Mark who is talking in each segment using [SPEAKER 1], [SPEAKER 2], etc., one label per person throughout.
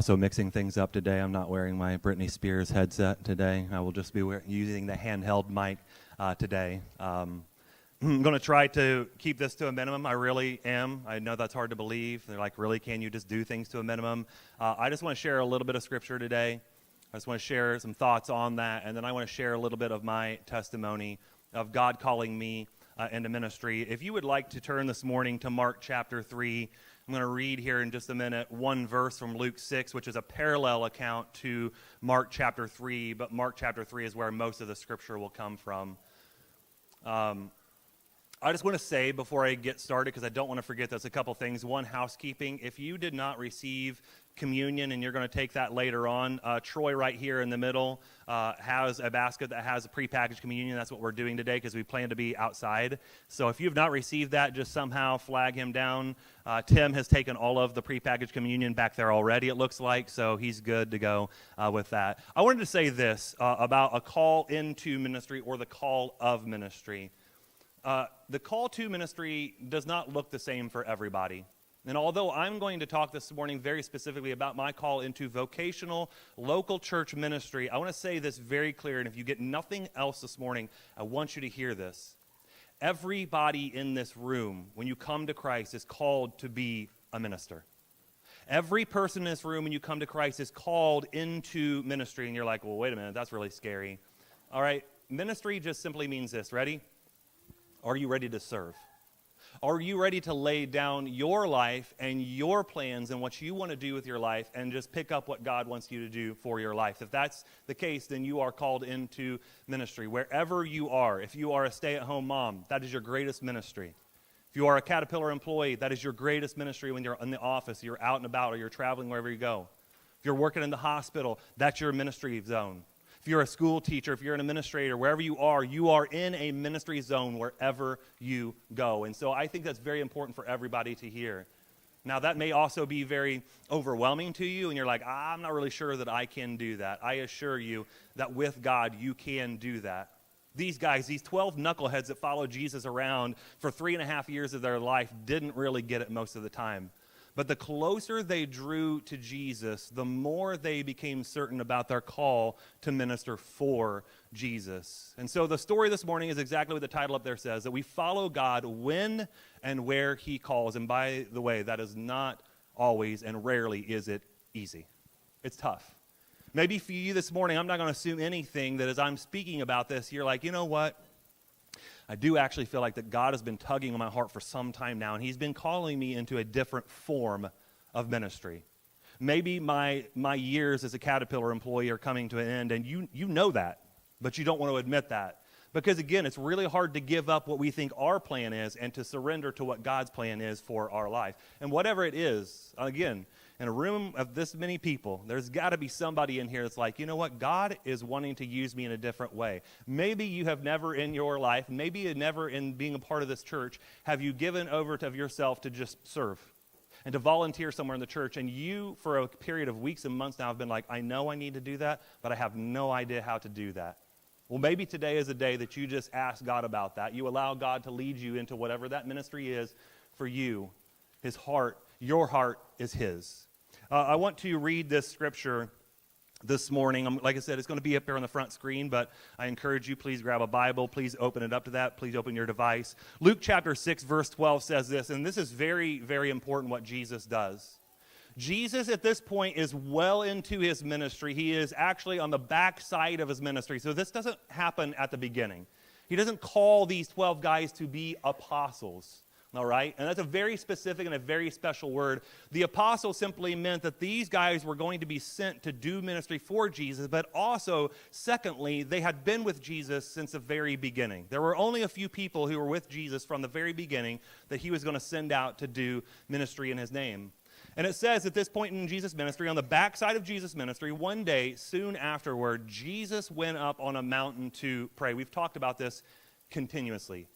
[SPEAKER 1] also mixing things up today. I'm not wearing my Britney Spears headset today. I will just be using the handheld mic today. I'm going to try to keep this to a minimum. I really am. I know that's hard to believe. They're like, really, can you just do things to a minimum? I just want to share a little bit of scripture today. I just want to share some thoughts on that, and then I want to share a little bit of my testimony of God calling me into ministry. If you would like to turn this morning to Mark chapter 3, I'm going to read here in just a minute one verse from Luke 6, which is a parallel account to Mark chapter 3, but Mark chapter 3 is where most of the scripture will come from. I just want to say before I get started, because I don't want to forget this, a couple things. One, housekeeping. If you did not receive communion and you're going to take that later on, Troy right here in the middle has a basket that has a prepackaged communion. That's what we're doing today because we plan to be outside. So if you have not received that, just somehow flag him down. Tim has taken all of the prepackaged communion back there already, it looks like, so he's good to go with that. I wanted to say this about a call into ministry or the call of ministry. The call to ministry does not look the same for everybody. And although I'm going to talk this morning very specifically about my call into vocational local church ministry, I want to say this very clear, and if you get nothing else this morning, I want you to hear this. Everybody in this room, when you come to Christ, is called to be a minister. Every person in this room, when you come to Christ, is called into ministry. And you're like, well, wait a minute, that's really scary. All right, ministry just simply means this. Ready? Are you ready to serve? Are you ready to lay down your life and your plans and what you want to do with your life and just pick up what God wants you to do for your life? If that's the case, then you are called into ministry. Wherever you are, if you are a stay-at-home mom, that is your greatest ministry. If you are a Caterpillar employee, that is your greatest ministry when you're in the office, you're out and about, or you're traveling wherever you go. If you're working in the hospital, that's your ministry zone. If you're a school teacher, if you're an administrator, wherever you are in a ministry zone wherever you go. And so I think that's very important for everybody to hear. Now, that may also be very overwhelming to you, and you're like, I'm not really sure that I can do that. I assure you that with God, you can do that. These guys, these 12 knuckleheads that followed Jesus around for 3.5 years of their life didn't really get it most of the time. But the closer they drew to Jesus, the more they became certain about their call to minister for Jesus. And so the story this morning is exactly what the title up there says, that we follow God when and where he calls. And by the way, that is not always and rarely is it easy. It's tough. Maybe for you this morning, I'm not going to assume anything that as I'm speaking about this, you're like, you know what? I do actually feel like that God has been tugging on my heart for some time now, and he's been calling me into a different form of ministry. Maybe my years as a Caterpillar employee are coming to an end, and you know that, but you don't want to admit that. Because, again, it's really hard to give up what we think our plan is and to surrender to what God's plan is for our life. And whatever it is, again, in a room of this many people, there's got to be somebody in here that's like, you know what, God is wanting to use me in a different way. Maybe you have never in your life, maybe never in being a part of this church, have you given over to yourself to just serve and to volunteer somewhere in the church, and you, for a period of weeks and months now, have been like, I know I need to do that, but I have no idea how to do that. Well, maybe today is a day that you just ask God about that. You allow God to lead you into whatever that ministry is for you. His heart, your heart is his. I want to read this scripture this morning. Like I said, it's going to be up there on the front screen, but I encourage you, please grab a Bible. Please open it up to that. Please open your device. Luke chapter 6, verse 12 says this, and this is very, very important what Jesus does. Jesus at this point is well into his ministry. He is actually on the backside of his ministry. So this doesn't happen at the beginning. He doesn't call these 12 guys to be apostles. All right? And that's a very specific and a very special word. The apostle simply meant that these guys were going to be sent to do ministry for Jesus, but also, secondly, they had been with Jesus since the very beginning. There were only a few people who were with Jesus from the very beginning that he was going to send out to do ministry in his name. And it says at this point in Jesus' ministry, on the backside of Jesus' ministry, one day, soon afterward, Jesus went up on a mountain to pray. We've talked about this continuously.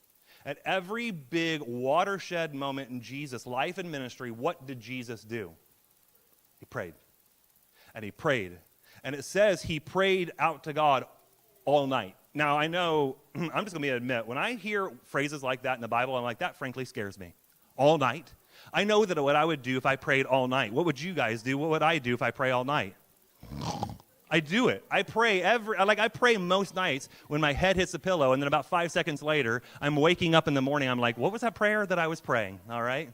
[SPEAKER 1] At every big watershed moment in Jesus' life and ministry, what did Jesus do? He prayed. And he prayed. And it says he prayed out to God all night. Now, I know, I'm just going to admit, when I hear phrases like that in the Bible, I'm like, that frankly scares me. All night. I know that what I would do if I prayed all night. What would you guys do? What would I do if I pray all night? I do it. I pray most nights when my head hits the pillow, and then about 5 seconds later, I'm waking up in the morning. I'm like, what was that prayer that I was praying? All right?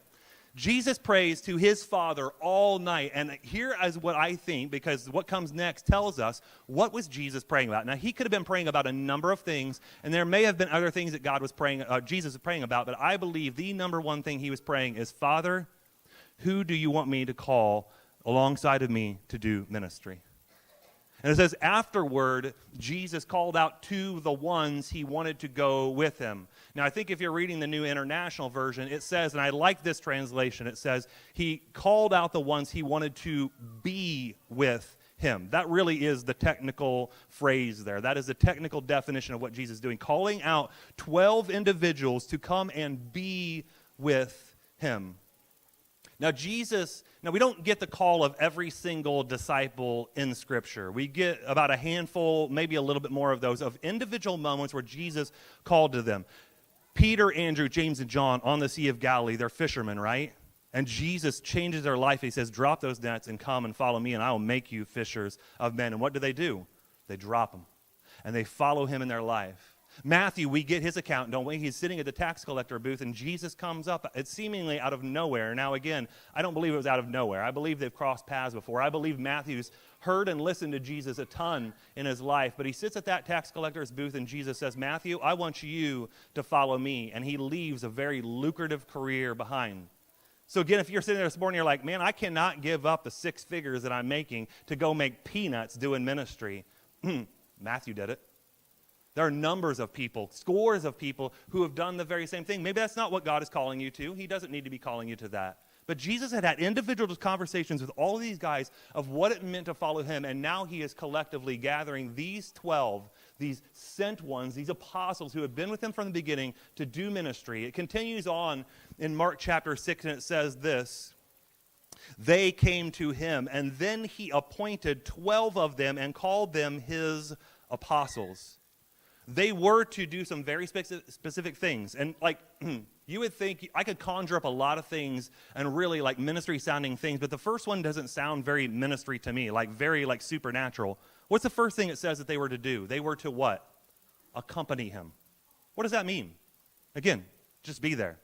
[SPEAKER 1] Jesus prays to his Father all night, and here is what I think, because what comes next tells us what was Jesus praying about. Now, he could have been praying about a number of things, and there may have been other things that Jesus was praying about, but I believe the number one thing he was praying is, Father, who do you want me to call alongside of me to do ministry? And it says, afterward, Jesus called out to the ones he wanted to go with him. Now, I think if you're reading the New International Version, it says, and I like this translation, it says, he called out the ones he wanted to be with him. That really is the technical phrase there. That is the technical definition of what Jesus is doing, calling out 12 individuals to come and be with him. Now, we don't get the call of every single disciple in Scripture. We get about a handful, maybe a little bit more of those, of individual moments where Jesus called to them. Peter, Andrew, James, and John on the Sea of Galilee, they're fishermen, right? And Jesus changes their life. He says, drop those nets and come and follow me, and I will make you fishers of men. And what do? They drop them, and they follow him in their life. Matthew, we get his account, don't we? He's sitting at the tax collector booth, and Jesus comes up. It's seemingly out of nowhere. Now, again, I don't believe it was out of nowhere. I believe they've crossed paths before. I believe Matthew's heard and listened to Jesus a ton in his life, but he sits at that tax collector's booth, and Jesus says, Matthew, I want you to follow me, and he leaves a very lucrative career behind. So again, if you're sitting there this morning, you're like, man, I cannot give up the 6 figures that I'm making to go make peanuts doing ministry. Matthew did it. There are numbers of people, scores of people who have done the very same thing. Maybe that's not what God is calling you to. He doesn't need to be calling you to that. But Jesus had individual conversations with all of these guys of what it meant to follow him, and now he is collectively gathering these 12, these sent ones, these apostles who have been with him from the beginning to do ministry. It continues on in Mark chapter 6, and it says this, they came to him, and then he appointed 12 of them and called them his apostles. They were to do some very specific things. And you would think, I could conjure up a lot of things and really ministry sounding things, but the first one doesn't sound very ministry to me, very supernatural. What's the first thing it says that they were to do? They were to what? Accompany him. What does that mean? Again, just be there.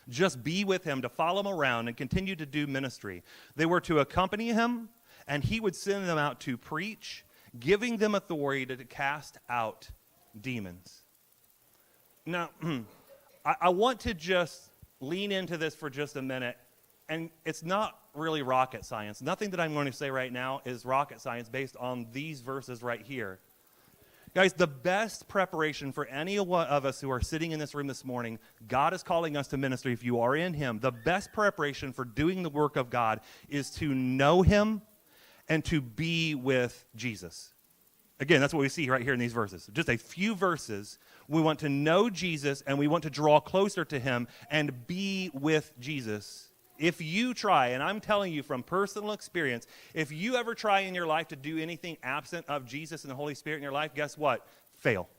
[SPEAKER 1] Just be with him, to follow him around and continue to do ministry. They were to accompany him, and he would send them out to preach, giving them authority to cast out demons. Now, I want to just lean into this for just a minute, and it's not really rocket science. Nothing that I'm going to say right now is rocket science based on these verses right here. Guys, the best preparation for any of us who are sitting in this room this morning, God is calling us to ministry if you are in him. The best preparation for doing the work of God is to know him and to be with Jesus. Again, that's what we see right here in these verses. Just a few verses. We want to know Jesus, and we want to draw closer to him and be with Jesus. If you try, and I'm telling you from personal experience, if you ever try in your life to do anything absent of Jesus and the Holy Spirit in your life, guess what? Fail.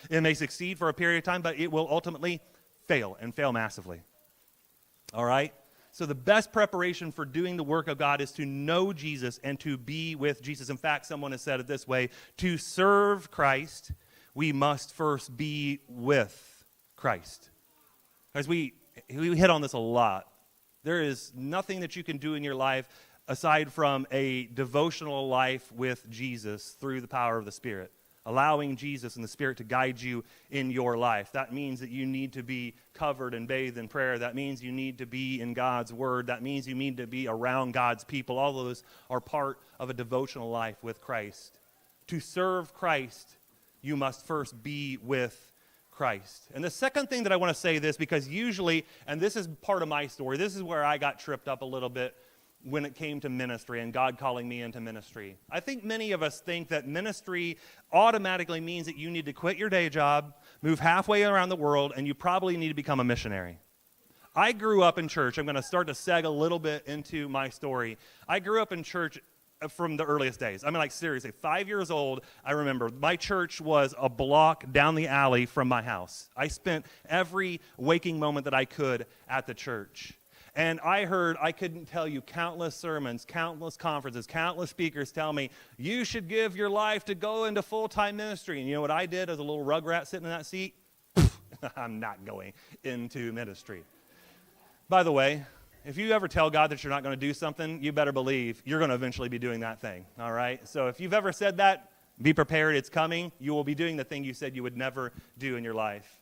[SPEAKER 1] It may succeed for a period of time, but it will ultimately fail, and fail massively. All right? So the best preparation for doing the work of God is to know Jesus and to be with Jesus. In fact, someone has said it this way, to serve Christ, we must first be with Christ. Guys, we hit on this a lot. There is nothing that you can do in your life aside from a devotional life with Jesus through the power of the Spirit. Allowing Jesus and the Spirit to guide you in your life. That means that you need to be covered and bathed in prayer. That means you need to be in God's Word. That means you need to be around God's people. All of those are part of a devotional life with Christ. To serve Christ, you must first be with Christ. And the second thing that I want to say this, because usually, and this is part of my story, this is where I got tripped up a little bit when it came to ministry and God calling me into ministry. I think many of us think that ministry automatically means that you need to quit your day job, move halfway around the world, and you probably need to become a missionary. I grew up in church. I'm going to start to seg a little bit into my story. I grew up in church from the earliest days. I mean, seriously, 5 years old, I remember my church was a block down the alley from my house. I spent every waking moment that I could at the church. And I couldn't tell you countless sermons, countless conferences, countless speakers tell me, you should give your life to go into full-time ministry. And you know what I did as a little rugrat sitting in that seat? I'm not going into ministry. By the way, if you ever tell God that you're not going to do something, you better believe you're going to eventually be doing that thing, all right? So if you've ever said that, be prepared, it's coming. You will be doing the thing you said you would never do in your life.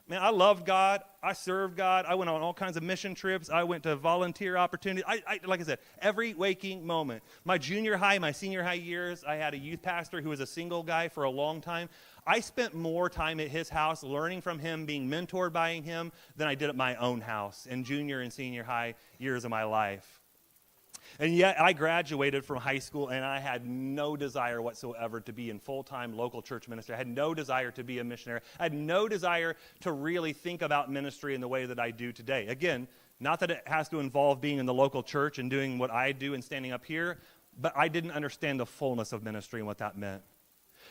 [SPEAKER 1] Man, I loved God. I served God. I went on all kinds of mission trips. I went to volunteer opportunities. Like I said, every waking moment. My junior high, my senior high years, I had a youth pastor who was a single guy for a long time. I spent more time at his house learning from him, being mentored by him, than I did at my own house in junior and senior high years of my life. And yet I graduated from high school, and I had no desire whatsoever to be in full-time local church ministry. I had no desire to be a missionary. I had no desire to really think about ministry in the way that I do today. Again, not that it has to involve being in the local church and doing what I do and standing up here, but I didn't understand the fullness of ministry and what that meant.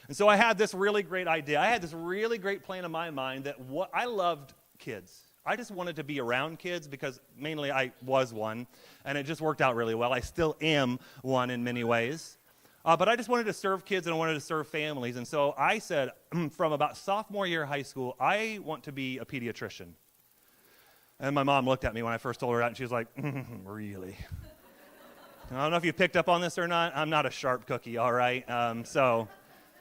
[SPEAKER 1] And so I had this really great idea. I had this really great plan in my mind that I loved kids. I just wanted to be around kids because mainly I was one, and it just worked out really well. I still am one in many ways. But I just wanted to serve kids, and I wanted to serve families. And so I said, from about sophomore year of high school, I want to be a pediatrician. And my mom looked at me when I first told her that, and she was like, really? I don't know if you picked up on this or not. I'm not a sharp cookie, all right? So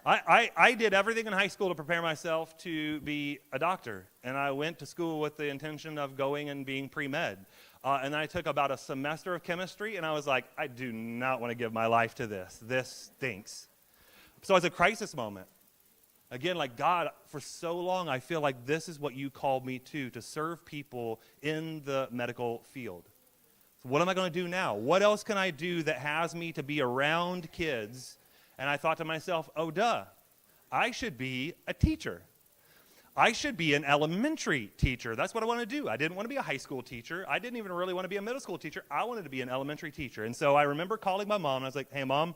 [SPEAKER 1] I did everything in high school to prepare myself to be a doctor, and I went to school with the intention of going and being pre-med. And then I took about a semester of chemistry, and I was like, I do not want to give my life to this. This stinks. So it's a crisis moment. Again, like God, for so long, I feel like this is what you called me to serve people in the medical field. So what am I going to do now? What else can I do that has me to be around kids? And I thought to myself, oh, duh, I should be a teacher. I should be an elementary teacher. That's what I want to do. I didn't want to be a high school teacher. I didn't even really want to be a middle school teacher. I wanted to be an elementary teacher. And so I remember calling my mom, and I was like, hey, Mom,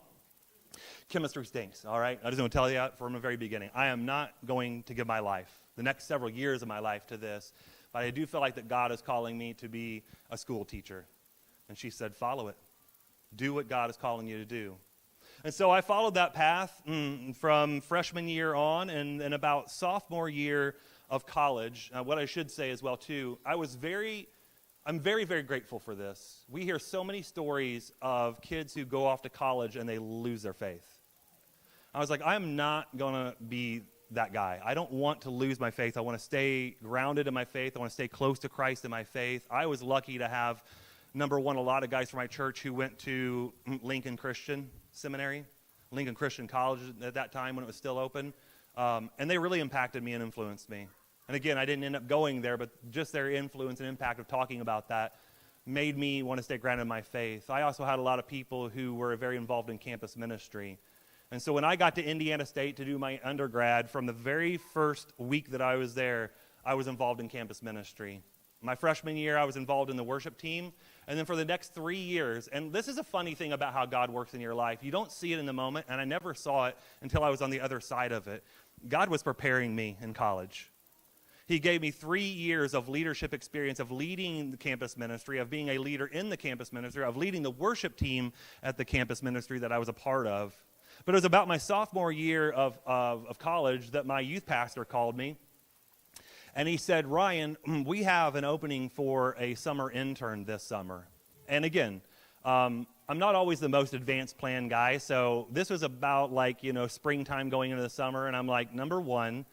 [SPEAKER 1] chemistry stinks, all right? I just want to tell you from the very beginning. I am not going to give my life, the next several years of my life, to this. But I do feel like that God is calling me to be a school teacher. And she said, follow it. Do what God is calling you to do. And so I followed that path from freshman year on, and about sophomore year of college. What I should say as well, too, I'm very, very grateful for this. We hear so many stories of kids who go off to college and they lose their faith. I was like, I'm not going to be that guy. I don't want to lose my faith. I want to stay grounded in my faith. I want to stay close to Christ in my faith. I was lucky to have, number one, a lot of guys from my church who went to Lincoln Christian Seminary, Lincoln Christian College at that time when it was still open, and they really impacted me and influenced me. And again, I didn't end up going there, but just their influence and impact of talking about that made me want to stay grounded in my faith. I also had a lot of people who were very involved in campus ministry. And so when I got to Indiana State to do my undergrad, from the very first week that I was there, I was involved in campus ministry. My freshman year, I was involved in the worship team. And then for the next 3 years, and this is a funny thing about how God works in your life. You don't see it in the moment, and I never saw it until I was on the other side of it. God was preparing me in college. He gave me 3 years of leadership experience, of leading the campus ministry, of being a leader in the campus ministry, of leading the worship team at the campus ministry that I was a part of. But it was about my sophomore year of college that my youth pastor called me. And he said, Ryan, we have an opening for a summer intern this summer. And again, I'm not always the most advanced plan guy, so this was about springtime going into the summer, and I'm like, number one,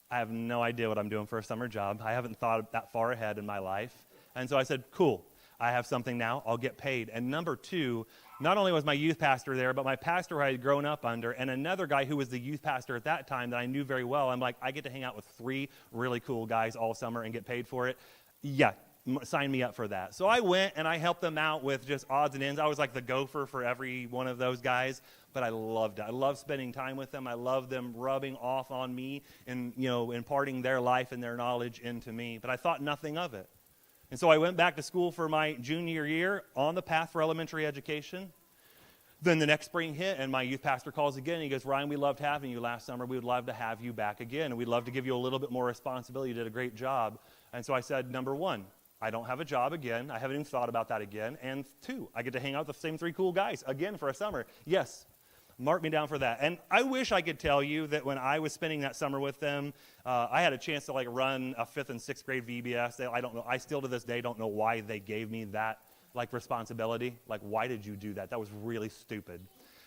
[SPEAKER 1] I have no idea what I'm doing for a summer job. I haven't thought that far ahead in my life. And so I said, cool, I have something now, I'll get paid. And number two, not only was my youth pastor there, but my pastor who I had grown up under, and another guy who was the youth pastor at that time that I knew very well. I'm like, I get to hang out with 3 really cool guys all summer and get paid for it. Yeah, sign me up for that. So I went and I helped them out with just odds and ends. I was like the gopher for every one of those guys, but I loved it. I loved spending time with them. I loved them rubbing off on me and, imparting their life and their knowledge into me. But I thought nothing of it. And so I went back to school for my junior year on the path for elementary education. Then the next spring hit, and my youth pastor calls again. And he goes, Ryan, we loved having you last summer. We would love to have you back again, and we'd love to give you a little bit more responsibility. You did a great job. And so I said, number one, I don't have a job again. I haven't even thought about that again. And 2, I get to hang out with the same 3 cool guys again for a summer. Yes, mark me down for that. And I wish I could tell you that when I was spending that summer with them, I had a chance to run a 5th and 6th grade VBS. I don't know. I still to this day don't know why they gave me that responsibility. Why did you do that? That was really stupid.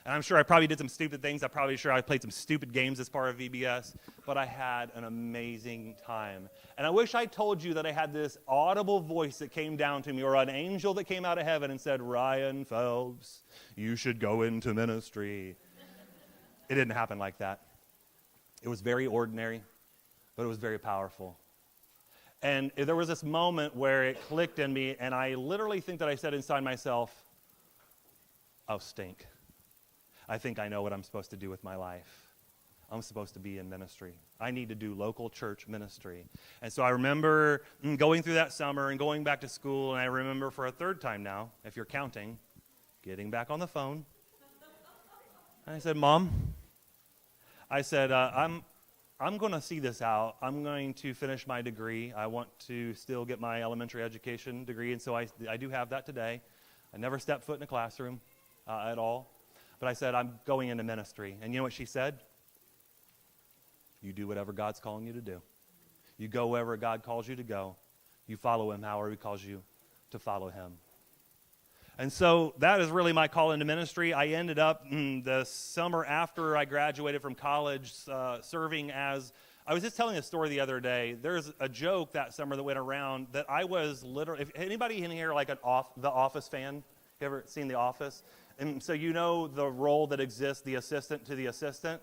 [SPEAKER 1] And I'm sure I probably did some stupid things. I'm probably sure I played some stupid games as part of VBS, but I had an amazing time. And I wish I told you that I had this audible voice that came down to me, or an angel that came out of heaven and said, Ryan Phelps, you should go into ministry. It didn't happen like that. It was very ordinary, but it was very powerful. And there was this moment where it clicked in me, and I literally think that I said inside myself, oh, stink. I think I know what I'm supposed to do with my life. I'm supposed to be in ministry. I need to do local church ministry. And so I remember going through that summer and going back to school, and I remember for a 3rd time now, if you're counting, getting back on the phone. And I said, Mom, I said, I'm going to see this out. I'm going to finish my degree. I want to still get my elementary education degree, and so I do have that today. I never stepped foot in a classroom at all. But I said, I'm going into ministry. And you know what she said? You do whatever God's calling you to do. You go wherever God calls you to go. You follow him however he calls you to follow him. And so that is really my call into ministry. I ended up the summer after I graduated from college serving as, I was just telling a story the other day. There's a joke that summer that went around that I was literally, if anybody in here The Office fan? You ever seen The Office? And so you know the role that exists, the assistant to the assistant.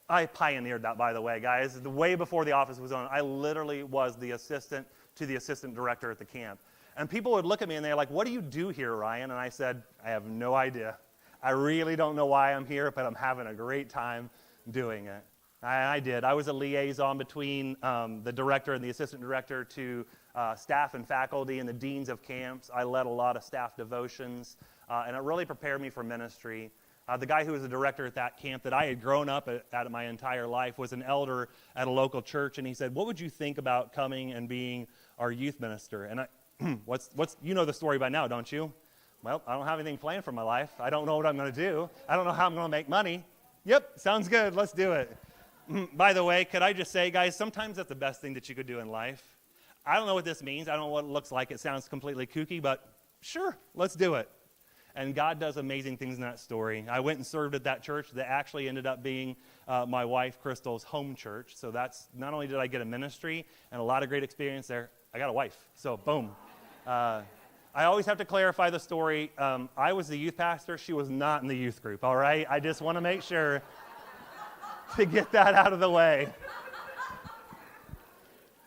[SPEAKER 1] I pioneered that, by the way, guys. Way before The Office was on, I literally was the assistant to the assistant director at the camp. And people would look at me and they're like, what do you do here, Ryan? And I said, I have no idea. I really don't know why I'm here, but I'm having a great time doing it. I did. I was a liaison between the director and the assistant director to staff and faculty and the deans of camps. I led a lot of staff devotions, and it really prepared me for ministry. The guy who was the director at that camp that I had grown up at my entire life was an elder at a local church, and he said, what would you think about coming and being our youth minister? And you know the story by now, don't you? Well, I don't have anything planned for my life. I don't know what I'm going to do. I don't know how I'm going to make money. Yep, sounds good. Let's do it. By the way, could I just say, guys, sometimes that's the best thing that you could do in life. I don't know what this means. I don't know what it looks like. It sounds completely kooky, but sure, let's do it. And God does amazing things in that story. I went and served at that church that actually ended up being my wife, Crystal's home church. So that's, not only did I get a ministry and a lot of great experience there, I got a wife. So boom. I always have to clarify the story. I was the youth pastor. She was not in the youth group, all right? I just want to make sure to get that out of the way.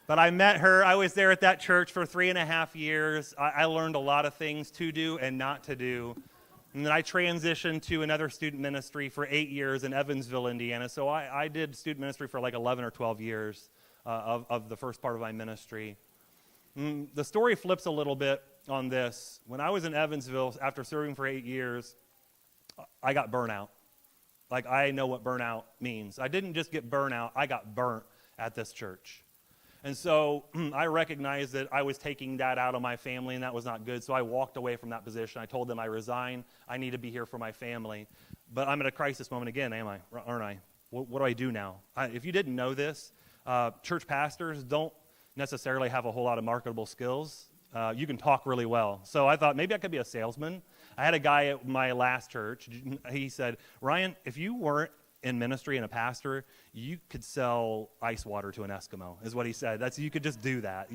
[SPEAKER 1] But I met her. I was there at that church for 3.5 years. I learned a lot of things to do and not to do. And then I transitioned to another student ministry for 8 years in Evansville, Indiana. So I did student ministry for 11 or 12 years of the first part of my ministry. The story flips a little bit on this. When I was in Evansville, after serving for 8 years, I got burnout. I know what burnout means. I didn't just get burnout, I got burnt at this church. And so I recognized that I was taking that out of my family, and that was not good. So I walked away from that position. I told them I resign. I need to be here for my family. But I'm at a crisis moment again, aren't I? What do I do now? If you didn't know this, church pastors don't necessarily have a whole lot of marketable skills. You can talk really well. So I thought maybe I could be a salesman. I had a guy at my last church. He said, Ryan, if you weren't in ministry and a pastor, you could sell ice water to an Eskimo, is what he said. You could just do that.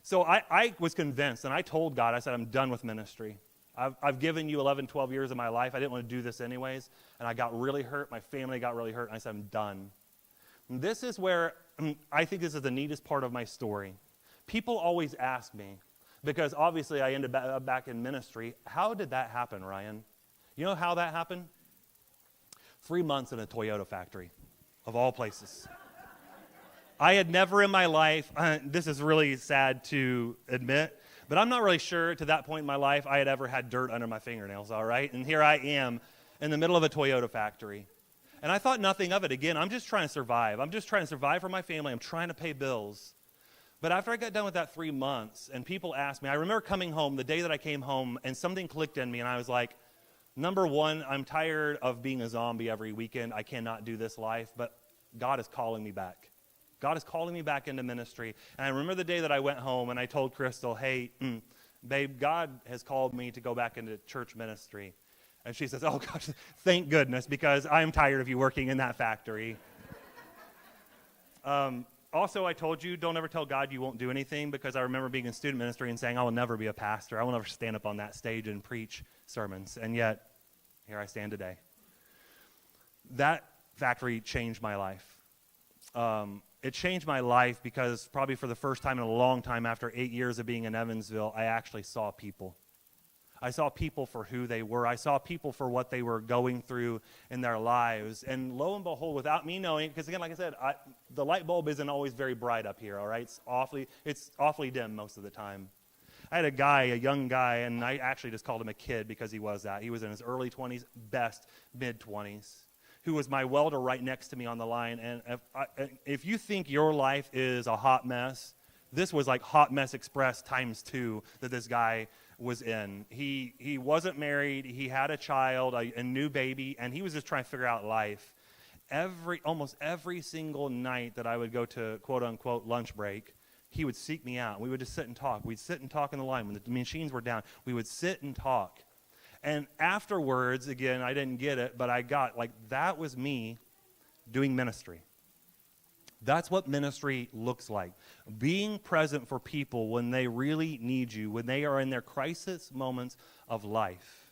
[SPEAKER 1] So I was convinced, and I told God, I said, I'm done with ministry. I've given you 11, 12 years of my life. I didn't want to do this anyways. And I got really hurt. My family got really hurt. And I said, I'm done. And this is where I think this is the neatest part of my story. People always ask me, because obviously I ended back in ministry, how did that happen, Ryan? You know how that happened? 3 months in a Toyota factory, of all places. I had never in my life, this is really sad to admit, but I'm not really sure to that point in my life I had ever had dirt under my fingernails, all right? And here I am in the middle of a Toyota factory. And I thought nothing of it. Again, I'm just trying to survive. I'm just trying to survive for my family. I'm trying to pay bills. But after I got done with that 3 months, and people asked me, I remember coming home, the day that I came home, and something clicked in me, and I was like, number one, I'm tired of being a zombie every weekend. I cannot do this life, but God is calling me back. God is calling me back into ministry. And I remember the day that I went home, and I told Crystal, hey, babe, God has called me to go back into church ministry. And she says, oh, gosh, thank goodness, because I'm tired of you working in that factory. Also, I told you, don't ever tell God you won't do anything, because I remember being in student ministry and saying, I will never be a pastor. I will never stand up on that stage and preach sermons. And yet, here I stand today. That factory changed my life. It changed my life because probably for the first time in a long time, after 8 years of being in Evansville, I actually saw people. I saw people for who they were. I saw people for what they were going through in their lives. And lo and behold, without me knowing, because again, like I said, the light bulb isn't always very bright up here, all right? It's awfully dim most of the time. I had a young guy, and I actually just called him a kid because he was that. He was in his early 20s, best mid-20s, who was my welder right next to me on the line. And if you think your life is a hot mess, this was like Hot Mess Express times 2 that this guy was in. He wasn't married. He had a child, a new baby, and he was just trying to figure out life. Almost every single night that I would go to quote-unquote lunch break, he would seek me out. We would just sit and talk. We'd sit and talk in the line. When the machines were down, we would sit and talk. And afterwards, again, I didn't get it, but I got, that was me doing ministry. That's what ministry looks like. Being present for people when they really need you, when they are in their crisis moments of life.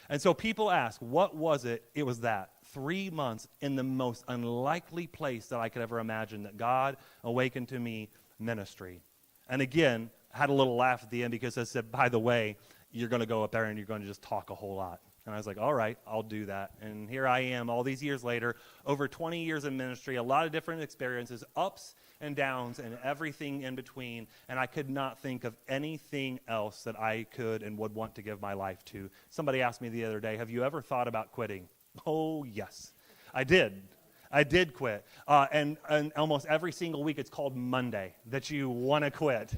[SPEAKER 1] And so people ask, what was it? It was that 3 months in the most unlikely place that I could ever imagine that God awakened to me ministry. And again, had a little laugh at the end because I said, by the way, you're going to go up there and you're going to just talk a whole lot. And I was like, all right, I'll do that. And here I am all these years later, over 20 years in ministry, a lot of different experiences, ups and downs and everything in between. And I could not think of anything else that I could and would want to give my life to. Somebody asked me the other day, have you ever thought about quitting? Oh, yes, I did. I did quit. And almost every single week it's called Monday that you want to quit.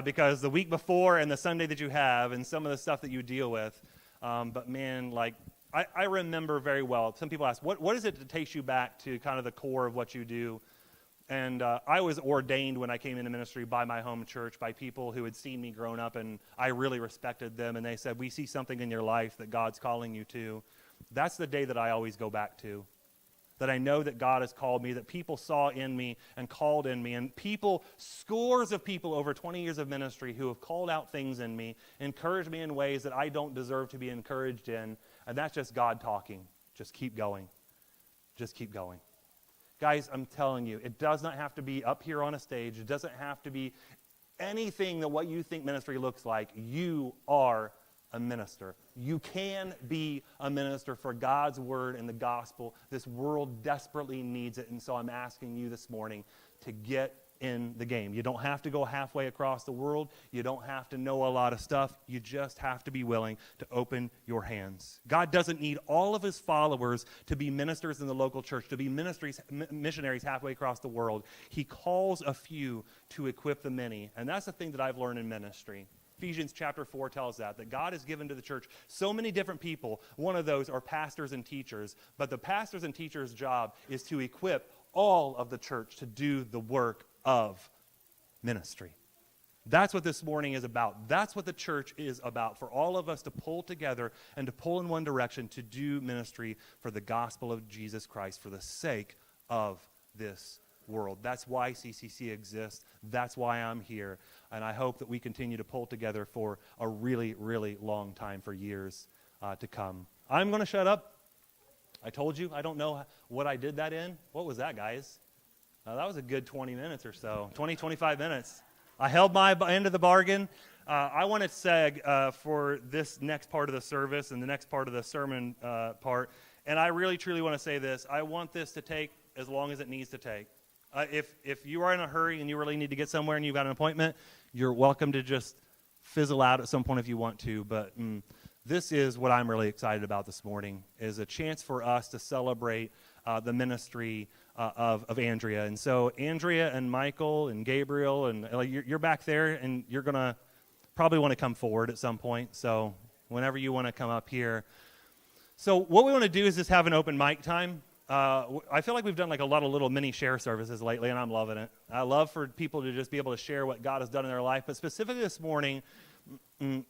[SPEAKER 1] Because the week before and the Sunday that you have and some of the stuff that you deal with. But man, I remember very well. Some people ask, what is it that takes you back to kind of the core of what you do? And I was ordained when I came into ministry by my home church, by people who had seen me growing up, and I really respected them. And they said, we see something in your life that God's calling you to. That's the day that I always go back to. That I know that God has called me, that people saw in me and called in me, and people, scores of people over 20 years of ministry who have called out things in me, encouraged me in ways that I don't deserve to be encouraged in, and that's just God talking. Just keep going. Just keep going. Guys, I'm telling you, it does not have to be up here on a stage. It doesn't have to be anything that what you think ministry looks like. You are a minister. You can be a minister for God's word and the gospel. This world desperately needs it, and so I'm asking you this morning to get in the game. You don't have to go halfway across the world. You don't have to know a lot of stuff. You just have to be willing to open your hands. God doesn't need all of his followers to be ministers in the local church, to be missionaries halfway across the world. He calls a few to equip the many, and that's the thing that I've learned in ministry. Ephesians chapter 4 tells that God has given to the church so many different people. One of those are pastors and teachers. But the pastors and teachers' job is to equip all of the church to do the work of ministry. That's what this morning is about. That's what the church is about, for all of us to pull together and to pull in one direction to do ministry for the gospel of Jesus Christ for the sake of this world. That's why CCC exists. That's why I'm here. And I hope that we continue to pull together for a really, really long time, for years to come. I'm going to shut up. I told you I don't know what I did that in. What was that, guys? That was a good 20 minutes or so, 25 minutes. I held my end of the bargain. I want to say for this next part of the service and the next part of the sermon part, and I really, truly want to say this, I want this to take as long as it needs to take. If you are in a hurry and you really need to get somewhere and you've got an appointment, you're welcome to just fizzle out at some point if you want to. But this is what I'm really excited about this morning, is a chance for us to celebrate the ministry of Andrea. And so Andrea and Michael and Gabriel, and you're back there, and you're going to probably want to come forward at some point. So whenever you want to come up here. So what we want to do is just have an open mic time. I feel like we've done like a lot of little mini share services lately, and I'm loving it. I love for people to just be able to share what God has done in their life. But specifically this morning,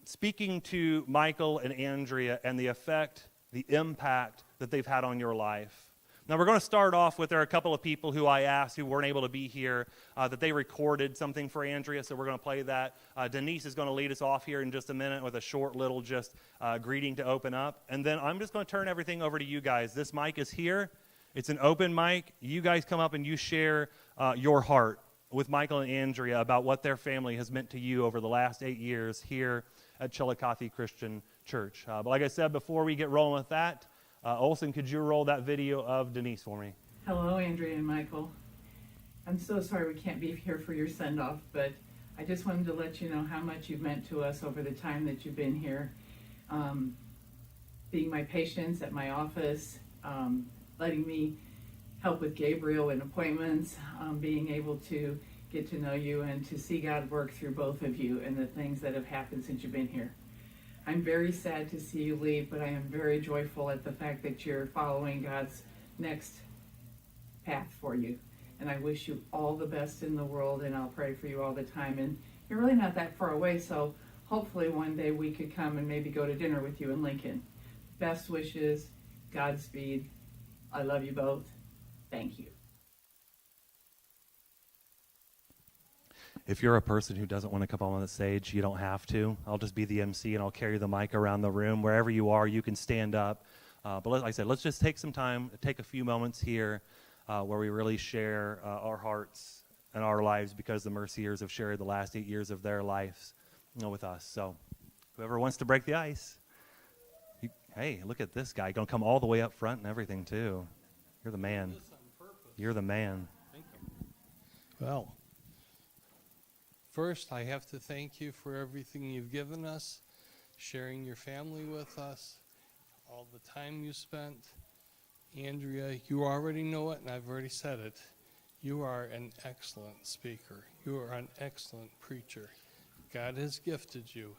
[SPEAKER 1] speaking to Michael and Andrea and the effect, the impact that they've had on your life. Now, we're going to start off with, there are a couple of people who I asked who weren't able to be here, that they recorded something for Andrea, so we're going to play that. Denise is going to lead us off here in just a minute with a short little just greeting to open up. And then I'm just going to turn everything over to you guys. This mic is here. It's an open mic. You guys come up and you share your heart with Michael and Andrea about what their family has meant to you over the last 8 years here at Chillicothe Christian Church. But like I said, before we get rolling with that, Olson, could you roll that video of Denise for me?
[SPEAKER 2] Hello, Andrea and Michael. I'm so sorry we can't be here for your send-off, but I just wanted to let you know how much you've meant to us over the time that you've been here. Being my patients at my office, letting me help with Gabriel in appointments, being able to get to know you and to see God work through both of you and the things that have happened since you've been here. I'm very sad to see you leave, but I am very joyful at the fact that you're following God's next path for you. And I wish you all the best in the world, and I'll pray for you all the time. And you're really not that far away, so hopefully one day we could come and maybe go to dinner with you in Lincoln. Best wishes, Godspeed. I love you both. Thank you.
[SPEAKER 1] If you're a person who doesn't want to come on the stage, you don't have to. I'll just be the MC, and I'll carry the mic around the room. Wherever you are, you can stand up. But like I said, let's just take some time, take a few moments here where we really share our hearts and our lives, because the Merciers have shared the last 8 years of their lives with us. So whoever wants to break the ice. Hey, look at this guy. Going to come all the way up front and everything, too. You're the man. You're the man.
[SPEAKER 3] Thank you. Well, first, I have to thank you for everything you've given us, sharing your family with us, all the time you spent. Andrea, you already know it, and I've already said it. You are an excellent speaker. You are an excellent preacher. God has gifted you,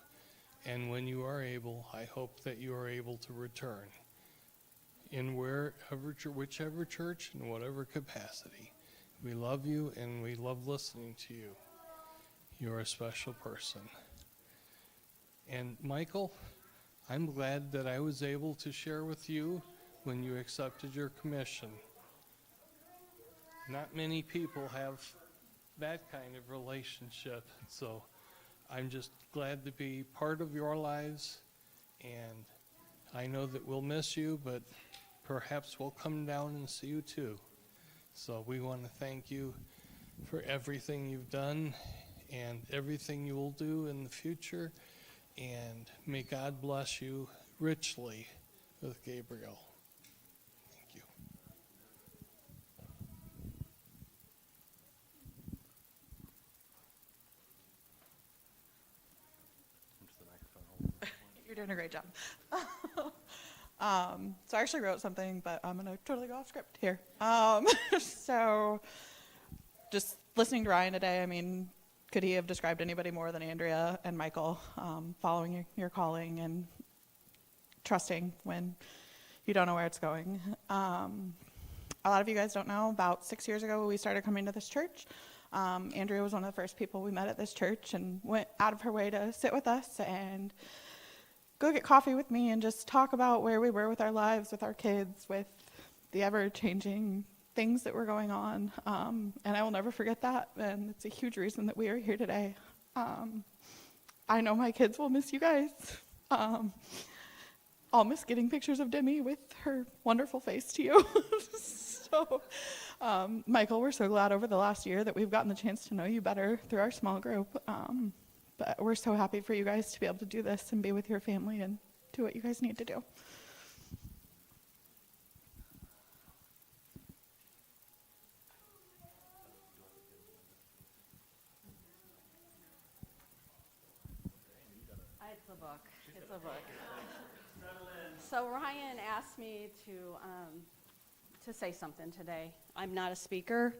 [SPEAKER 3] and when you are able, I hope that you are able to return in whichever church, in whatever capacity. We love you, and we love listening to you. You're a special person. And Michael, I'm glad that I was able to share with you when you accepted your commission. Not many people have that kind of relationship, so I'm just glad to be part of your lives, and I know that we'll miss you, but perhaps we'll come down and see you too. So we want to thank you for everything you've done and everything you will do in the future, and may God bless you richly with Gabriel. Thank you.
[SPEAKER 4] You're doing a great job. So I actually wrote something, but I'm going to totally go off script here. So just listening to Ryan today, I mean, could he have described anybody more than Andrea and Michael, following your calling and trusting when you don't know where it's going? A lot of you guys don't know, about 6 years ago we started coming to this church. Andrea was one of the first people we met at this church and went out of her way to sit with us and go get coffee with me and just talk about where we were with our lives, with our kids, with the ever-changing things that were going on. And I will never forget that, and it's a huge reason that we are here today. I know my kids will miss you guys. I'll miss getting pictures of Demi with her wonderful face to you. So, Michael, we're so glad over the last year that we've gotten the chance to know you better through our small group. But we're so happy for you guys to be able to do this and be with your family and do what you guys need to do.
[SPEAKER 5] It's a book. It's a book. So Ryan asked me to say something today. I'm not a speaker,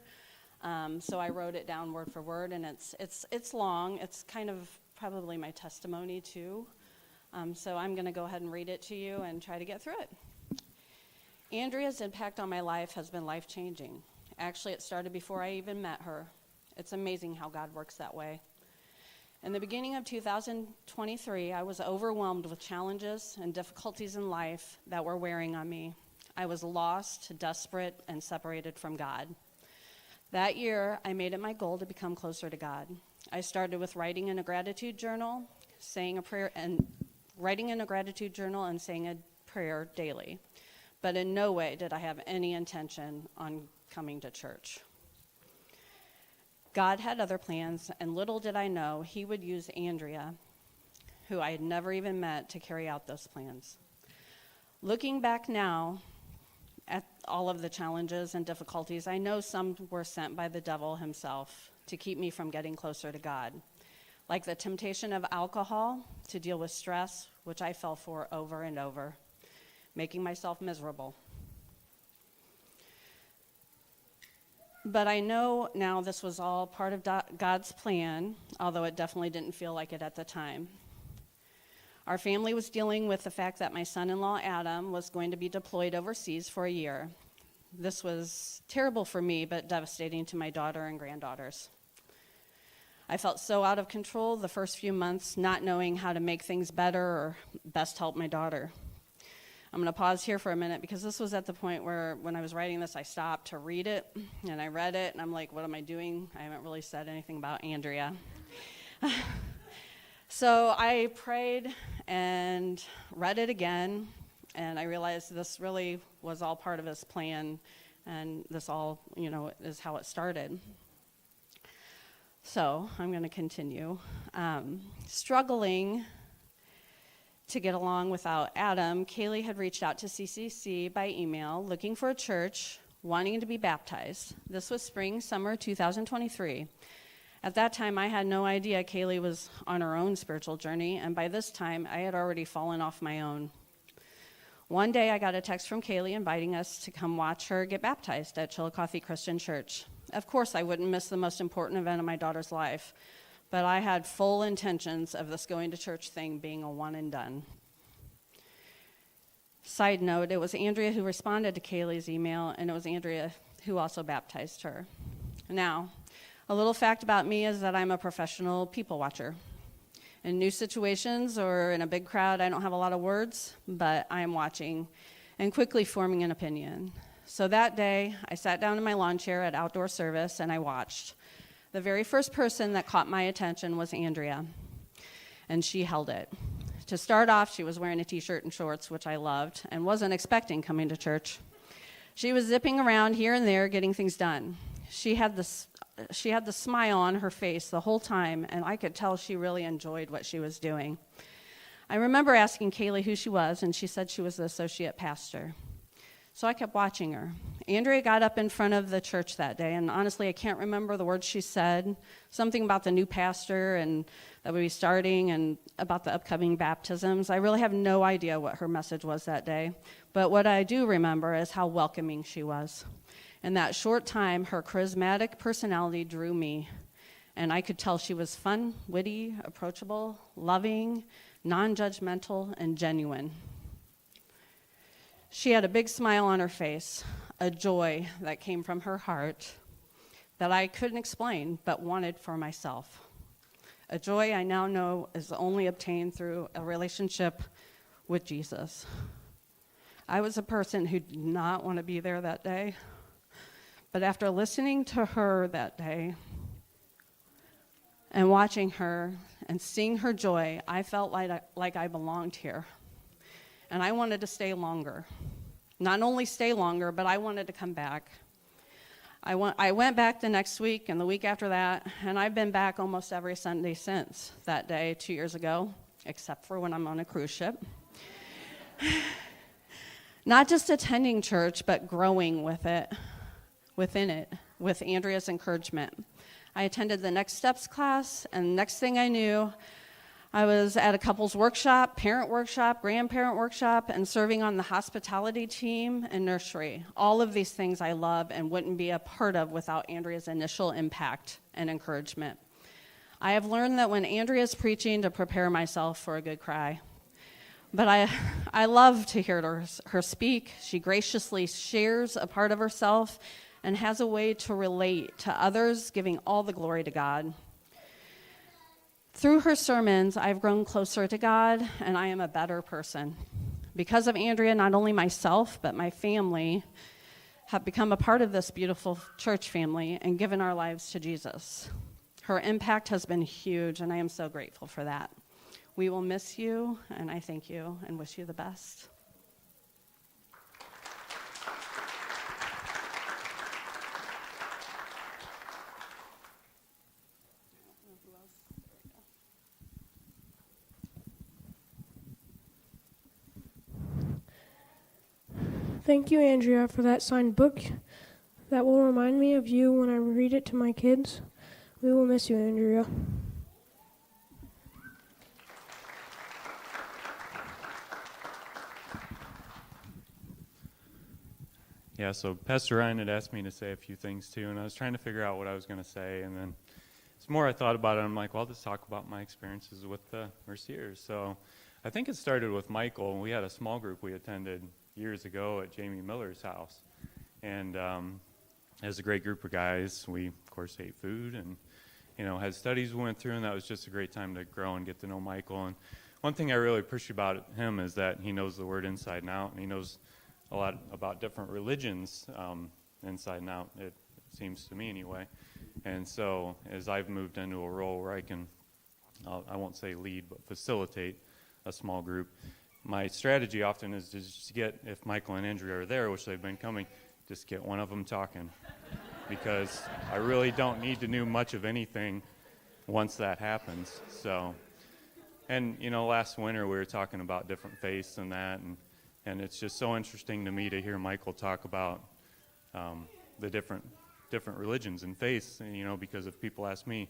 [SPEAKER 5] so I wrote it down word for word, and it's long. It's kind of probably my testimony too. So I'm going to go ahead and read it to you and try to get through it. Andrea's impact on my life has been life-changing. Actually, it started before I even met her. It's amazing how God works that way. In the beginning of 2023, I was overwhelmed with challenges and difficulties in life that were wearing on me. I was lost, desperate, and separated from God. That year, I made it my goal to become closer to God. I started with writing in a gratitude journal, saying a prayer, and writing in a gratitude journal and saying a prayer daily. But in no way did I have any intention on coming to church. God had other plans, and little did I know he would use Andrea, who I had never even met, to carry out those plans. Looking back now at all of the challenges and difficulties, I know some were sent by the devil himself to keep me from getting closer to God, like the temptation of alcohol to deal with stress, which I fell for over and over, making myself miserable. But I know now this was all part of God's plan, although it definitely didn't feel like it at the time. Our family was dealing with the fact that my son-in-law, Adam, was going to be deployed overseas for a year. This was terrible for me, but devastating to my daughter and granddaughters. I felt so out of control the first few months, not knowing how to make things better or best help my daughter. I'm going to pause here for a minute because this was at the point where when I was writing this, I stopped to read it, and I read it, and I'm like, what am I doing? I haven't really said anything about Andrea. So I prayed and read it again, and I realized this really was all part of his plan, and this all, is how it started. So I'm going to continue. Struggling to get along without Adam, Kaylee had reached out to CCC by email looking for a church, wanting to be baptized. This was summer 2023. At that time, I had no idea Kaylee was on her own spiritual journey, and by this time, I had already fallen off my own. One day, I got a text from Kaylee inviting us to come watch her get baptized at Chillicothe Christian Church. Of course, I wouldn't miss the most important event of my daughter's life, but I had full intentions of this going to church thing being a one and done. Side note, it was Andrea who responded to Kaylee's email, and it was Andrea who also baptized her. Now, a little fact about me is that I'm a professional people watcher. In new situations or in a big crowd, I don't have a lot of words, but I am watching and quickly forming an opinion. So that day, I sat down in my lawn chair at outdoor service and I watched. The very first person that caught my attention was Andrea, and she held it. To start off, she was wearing a t-shirt and shorts, which I loved, and wasn't expecting coming to church. She was zipping around here and there, getting things done. She had the smile on her face the whole time, and I could tell she really enjoyed what she was doing. I remember asking Kaylee who she was, and she said she was the associate pastor. So I kept watching her. Andrea got up in front of the church that day, and honestly, I can't remember the words she said. Something about the new pastor and that would be starting and about the upcoming baptisms. I really have no idea what her message was that day. But what I do remember is how welcoming she was. In that short time, her charismatic personality drew me, and I could tell she was fun, witty, approachable, loving, non-judgmental, and genuine. She had a big smile on her face, a joy that came from her heart that I couldn't explain but wanted for myself. A joy I now know is only obtained through a relationship with Jesus. I was a person who did not want to be there that day, but after listening to her that day and watching her and seeing her joy, I felt like I belonged here. And I wanted to stay longer. Not only stay longer, but I wanted to come back. I went back the next week and the week after that, and I've been back almost every Sunday since that day 2 years ago, except for when I'm on a cruise ship. Not just attending church, but growing within it, with Andrea's encouragement. I attended the Next Steps class, and the next thing I knew, I was at a couples workshop, parent workshop, grandparent workshop, and serving on the hospitality team and nursery. All of these things I love and wouldn't be a part of without Andrea's initial impact and encouragement. I have learned that when Andrea's preaching to prepare myself for a good cry. But I love to hear her speak. She graciously shares a part of herself and has a way to relate to others, giving all the glory to God. Through her sermons, I've grown closer to God, and I am a better person. Because of Andrea, not only myself, but my family have become a part of this beautiful church family and given our lives to Jesus. Her impact has been huge, and I am so grateful for that. We will miss you, and I thank you and wish you the best.
[SPEAKER 6] Thank you, Andrea, for that signed book. That will remind me of you when I read it to my kids. We will miss you, Andrea.
[SPEAKER 7] Yeah, so Pastor Ryan had asked me to say a few things too, and I was trying to figure out what I was going to say, and then the more I thought about it, I'm like, well, I'll just talk about my experiences with the Merciers. So I think it started with Michael. We had a small group we attended years ago at Jamie Miller's house, and as a great group of guys, we, of course, ate food and, had studies we went through, and that was just a great time to grow and get to know Michael. And one thing I really appreciate about him is that he knows the Word inside and out, and he knows a lot about different religions inside and out, it seems to me anyway. And so as I've moved into a role where I can, I won't say lead, but facilitate a small group, my strategy often is to just get, if Michael and Andrea are there, which they've been coming, just get one of them talking. Because I really don't need to know much of anything once that happens. So, and last winter we were talking about different faiths and that, and it's just so interesting to me to hear Michael talk about the different religions and faiths. And, because if people ask me,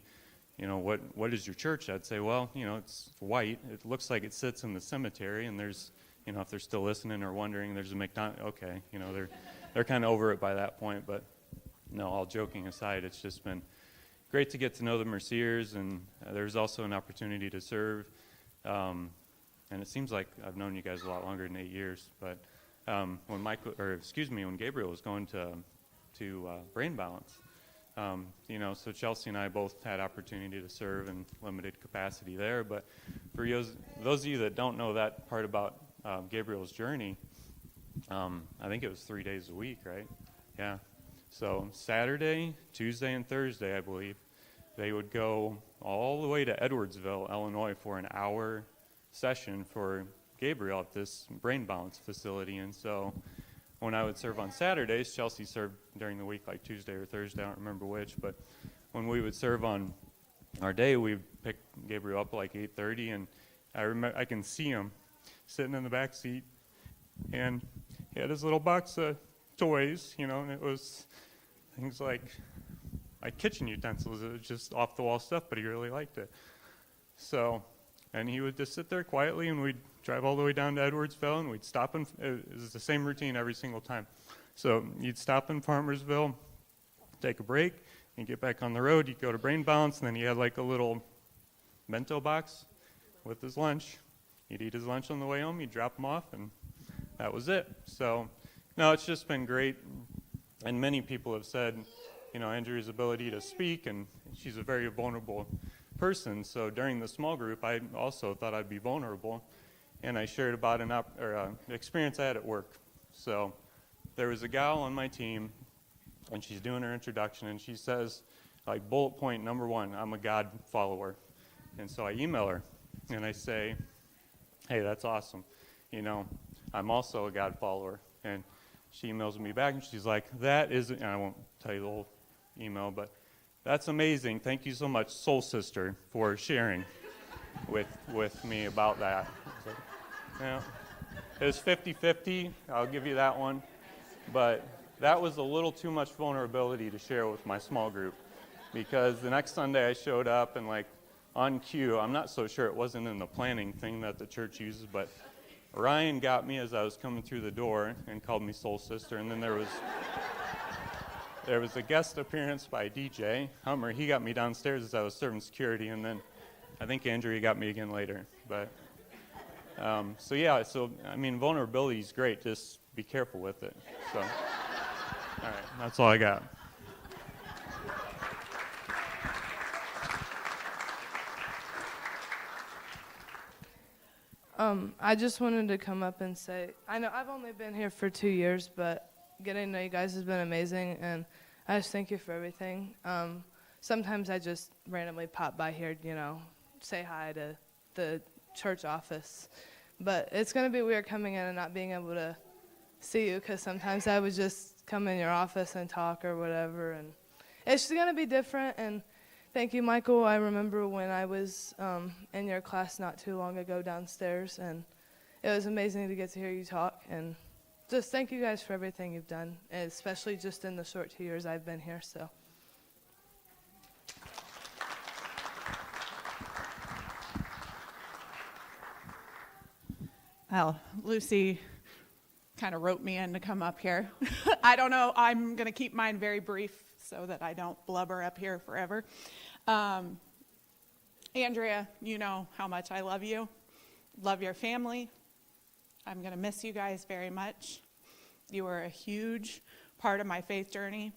[SPEAKER 7] what is your church? I'd say, well, it's white. It looks like it sits in the cemetery, and there's, if they're still listening or wondering, there's a McDonald's. Okay, they're kind of over it by that point. But no, all joking aside, it's just been great to get to know the Merciers, and there's also an opportunity to serve. And it seems like I've known you guys a lot longer than 8 years. But when Gabriel was going to Brain Balance, so Chelsea and I both had opportunity to serve in limited capacity there. But for those of you that don't know that part about Gabriel's journey, I think it was 3 days a week, right? Yeah. So Saturday, Tuesday, and Thursday, I believe, they would go all the way to Edwardsville, Illinois, for an hour session for Gabriel at this Brain Balance facility. And so when I would serve on Saturdays, Chelsea served during the week, like Tuesday or Thursday, I don't remember which, but when we would serve on our day, we'd pick Gabriel up like 8:30, and I can see him sitting in the back seat, and he had his little box of toys, and it was things like kitchen utensils. It was just off-the-wall stuff, but he really liked it. So, and he would just sit there quietly, and we'd drive all the way down to Edwardsville, and we'd stop in. It was the same routine every single time. So you'd stop in Farmersville, take a break, and get back on the road. You'd go to Brain Balance, and then he had like a little bento box with his lunch. He'd eat his lunch on the way home. You'd drop him off, and that was it. So, no, it's just been great. And many people have said, Andrea's ability to speak, and she's a very vulnerable person. So during the small group, I also thought I'd be vulnerable, and I shared about an experience I had at work. So there was a gal on my team, and she's doing her introduction, and she says, like, bullet point number 1, I'm a God follower. And so I email her, and I say, hey, that's awesome. I'm also a God follower. And she emails me back, and she's like, that isn't, and I won't tell you the whole email, but that's amazing. Thank you so much, soul sister, for sharing with me about that. Like, it was 50-50. I'll give you that one. But that was a little too much vulnerability to share with my small group, because the next Sunday I showed up, and like on cue, I'm not so sure it wasn't in the planning thing that the church uses, but Ryan got me as I was coming through the door and called me soul sister, and then there was a guest appearance by DJ Hummer. He got me downstairs as I was serving security, and then I think Andrea got me again later. But so I mean, vulnerability is great. Just be careful with it. So, all right, that's all I got.
[SPEAKER 8] I just wanted to come up and say, I know I've only been here for 2 years, but getting to know you guys has been amazing, and I just thank you for everything. Sometimes I just randomly pop by here, say hi to the church office, but it's going to be weird coming in and not being able to see you, because sometimes I would just come in your office and talk or whatever, and it's just going to be different. And thank you, Michael. I remember when I was in your class not too long ago downstairs, and it was amazing to get to hear you talk. And just thank you guys for everything you've done, especially just in the short 2 years I've been here. So.
[SPEAKER 4] Well, Lucy kind of wrote me in to come up here. I don't know. I'm going to keep mine very brief so that I don't blubber up here forever. Andrea, you know how much I love you. Love your family. I'm going to miss you guys very much. You were a huge part of my faith journey,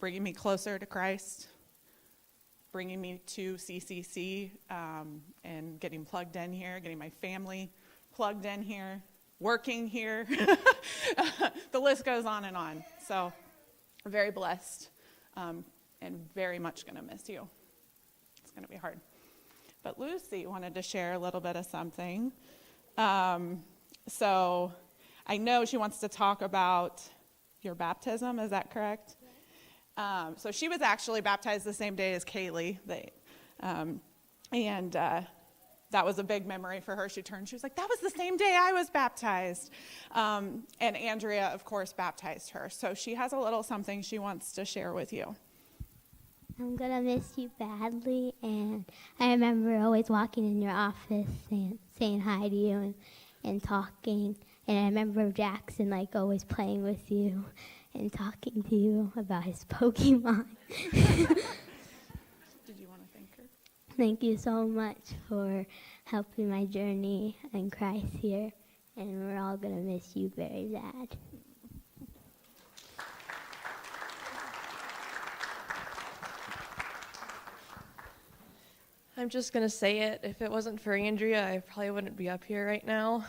[SPEAKER 4] bringing me closer to Christ, bringing me to CCC, and getting plugged in here, getting my family plugged in here, working here. The list goes on and on. So very blessed, and very much going to miss you. It's going to be hard. But Lucy wanted to share a little bit of something. So I know she wants to talk about your baptism. Is that correct? So she was actually baptized the same day as Kaylee. And that was a big memory for her. She was like, that was the same day I was baptized. And Andrea, of course, baptized her. So she has a little something she wants to share with you.
[SPEAKER 9] I'm going to miss you badly, and I remember always walking in your office and saying hi to you and talking, and I remember Jackson always playing with you and talking to you about his Pokemon.
[SPEAKER 4] Did you want to thank her?
[SPEAKER 9] Thank you so much for helping my journey in Christ here, and we're all going to miss you very bad.
[SPEAKER 10] I'm just going to say it. If it wasn't for Andrea, I probably wouldn't be up here right now.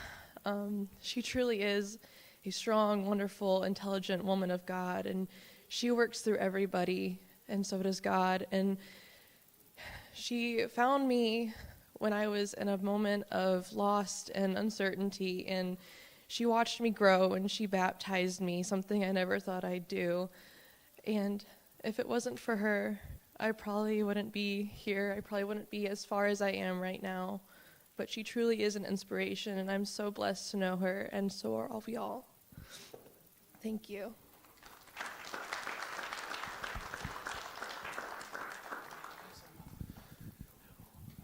[SPEAKER 10] She truly is a strong, wonderful, intelligent woman of God, and she works through everybody, and so does God. And she found me when I was in a moment of loss and uncertainty, and she watched me grow, and she baptized me, something I never thought I'd do. And if it wasn't for her, I probably wouldn't be here. I probably wouldn't be as far as I am right now. But she truly is an inspiration, and I'm so blessed to know her, and so are all of y'all. Thank you.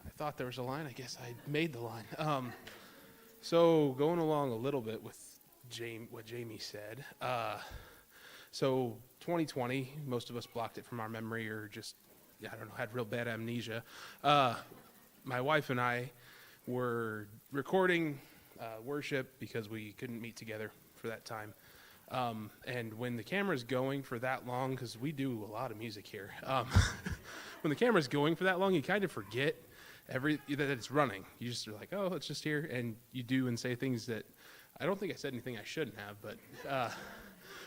[SPEAKER 11] I thought there was a line. I guess I made the line. So going along a little bit with what Jamie said. So 2020, most of us blocked it from our memory or just, had real bad amnesia. My wife and I were recording worship because we couldn't meet together for that time. And when the camera's going for that long, because we do a lot of music here, when the camera's going for that long, you kind of forget that it's running. You just are like, oh, it's just here. And you do and say things that I don't think I said anything I shouldn't have, but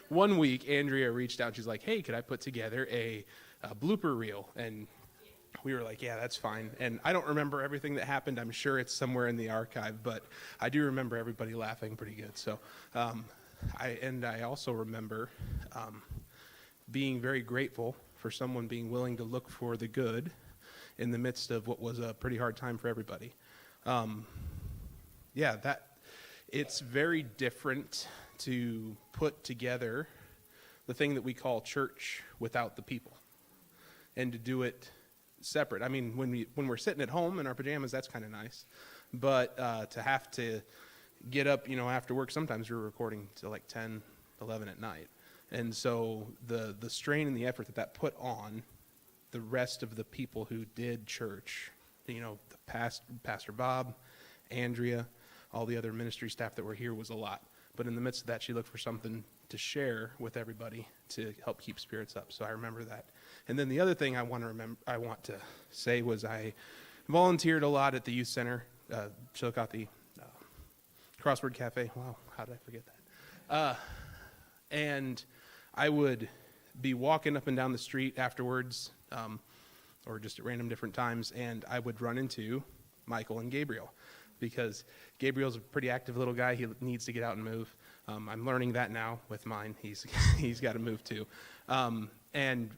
[SPEAKER 11] one week, Andrea reached out. She's like, hey, could I put together a blooper reel? And we were like, yeah, that's fine. And I don't remember everything that happened. I'm sure it's somewhere in the archive, but I do remember everybody laughing pretty good. So I also remember being very grateful for someone being willing to look for the good in the midst of what was a pretty hard time for everybody. It's very different to put together the thing that we call church without the people, and to do it separate. I mean, when we're sitting at home in our pajamas, that's kind of nice. But to have to get up, after work, sometimes we were recording till like 10, 11 at night. And so the strain and the effort that put on the rest of the people who did church, Pastor Bob, Andrea, all the other ministry staff that were here was a lot. But in the midst of that, she looked for something to share with everybody to help keep spirits up. So I remember that. And then the other thing I want to say was I volunteered a lot at the youth center, Chillicothe Crossword Cafe. Wow, how did I forget that? And I would be walking up and down the street afterwards, or just at random different times, and I would run into Michael and Gabriel, because Gabriel's a pretty active little guy. He needs to get out and move. I'm learning that now with mine. He's got to move too. And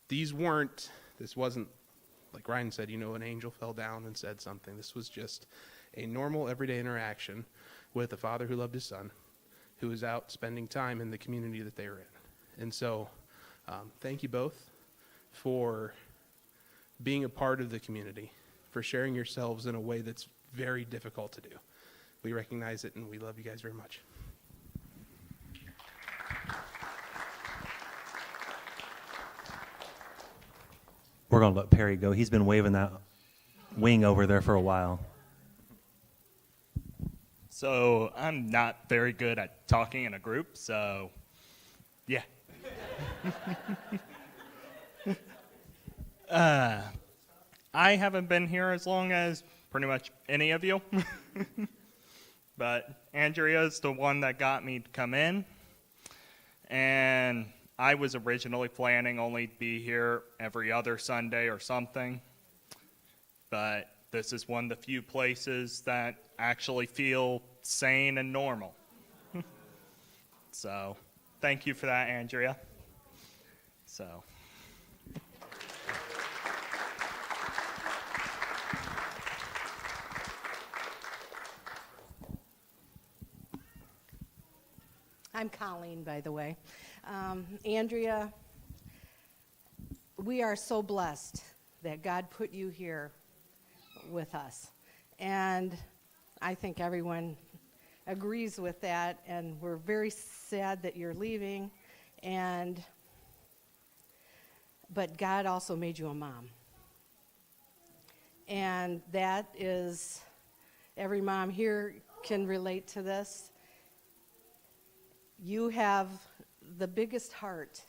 [SPEAKER 11] this wasn't, like Ryan said, an angel fell down and said something. This was just a normal, everyday interaction with a father who loved his son, who was out spending time in the community that they were in. And so, thank you both for being a part of the community, for sharing yourselves in a way that's very difficult to do. We recognize it, and we love you guys very much.
[SPEAKER 1] We're going to let Perry go. He's been waving that wing over there for a while.
[SPEAKER 12] So I'm not very good at talking in a group, so yeah. I haven't been here as long as pretty much any of you, but Andrea's the one that got me to come in, and I was originally planning only to be here every other Sunday or something, but this is one of the few places that actually feel sane and normal. So, thank you for that, Andrea. So.
[SPEAKER 13] I'm Colleen, by the way. Andrea, we are so blessed that God put you here with us. And I think everyone agrees with that, and we're very sad that you're leaving. But God also made you a mom. And that is, every mom here can relate to this. You have the biggest heart,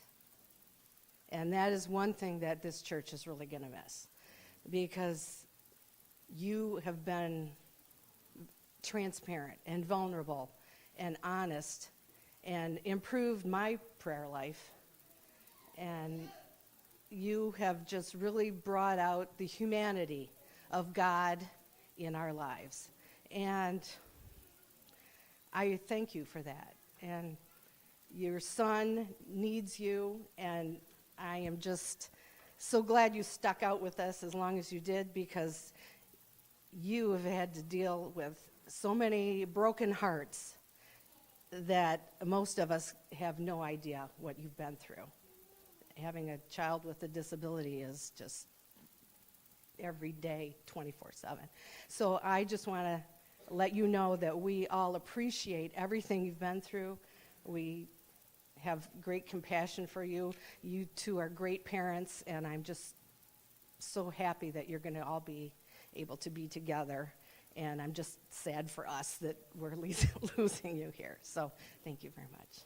[SPEAKER 13] and that is one thing that this church is really going to miss, because you have been transparent and vulnerable and honest and improved my prayer life, and you have just really brought out the humanity of God in our lives, and I thank you for that. And your son needs you, and I am just so glad you stuck out with us as long as you did, because you have had to deal with so many broken hearts that most of us have no idea what you've been through. Having a child with a disability is just every day, 24/7. So I just want to let you know that we all appreciate everything you've been through. We have great compassion for you. You two are great parents, and I'm just so happy that you're going to all be able to be together. And I'm just sad for us that we're losing you here. So thank you very much.